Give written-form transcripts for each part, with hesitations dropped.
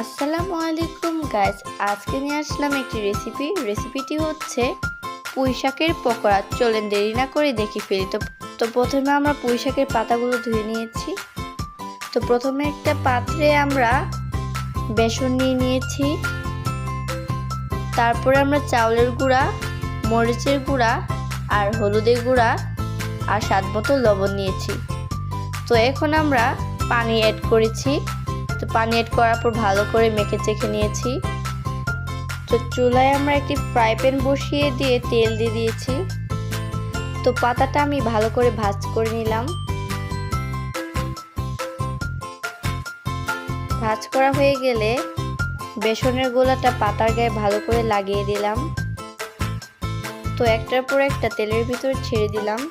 আসসালামু আলাইকুম গাইস, আজকে নিয়ে আসলাম একটি রেসিপিটি হচ্ছে পুঁই শাকের পকোড়া। চলেন দেরি না করে দেখি ফেলি। তো প্রথমে আমরা পুঁই শাকের পাতাগুলো ধুয়ে নিয়েছি। তো প্রথমে একটা পাত্রে আমরা বেসন নিয়ে নিয়েছি। তারপরে আমরা চাউলের গুঁড়া, মরিচের গুঁড়া আর হলুদের গুঁড়া আর স্বাদ মতো লবণ নিয়েছি। তো এখন আমরা পানি অ্যাড করেছি। তো পানি অ্যাড করার পর ভালো করে মেখে চেখে নিয়েছি। তো চুলায় আমরা একটি ফ্রাই প্যান বসিয়ে দিয়ে তেল দিয়ে দিয়েছি। তো পাতাটা আমি ভালো করে ভাজ করে নিলাম। ভাজ করা হয়ে গেলে বেসনের গোলাটা পাতার গায়ে ভালো করে লাগিয়ে দিলাম। তো একটার পর একটা তেলের ভিতর ছেড়ে দিলাম।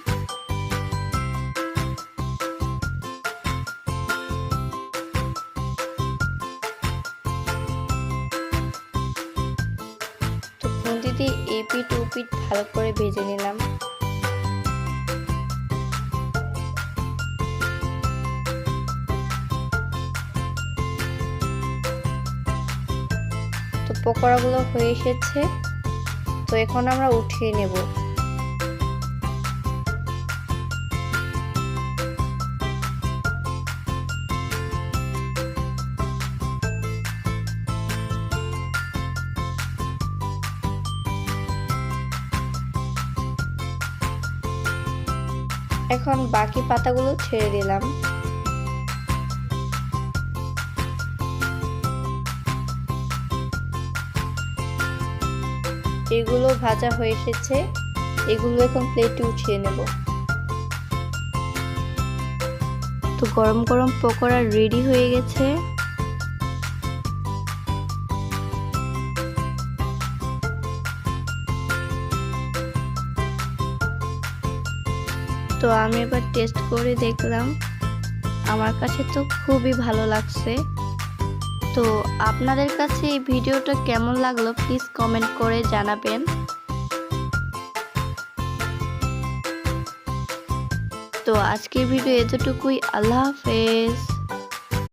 তো খুন্তি দিয়ে এপিট ওপিট ভালো করে ভেজে নিলাম। তো পকোড়াগুলো হয়ে এসেছে। তো এখন আমরা উঠিয়ে নেব। এখন বাকি পাতাগুলো ছেড়ে দিলাম। এগুলো ভাজা হয়ে এসেছে, এগুলো এখন প্লেটে উঠিয়ে নেব। তো গরম গরম পকোড়া রেডি হয়ে গেছে। তো আমি এবার টেস্ট করে দেখলাম, আমার কাছে তো খুবই ভালো লাগছে। তো আপনাদের কাছে এই ভিডিওটা কেমন লাগলো প্লিজ কমেন্ট করে জানাবেন। তো আজকের ভিডিও এতটুকুই। আল্লাহ হাফেজ।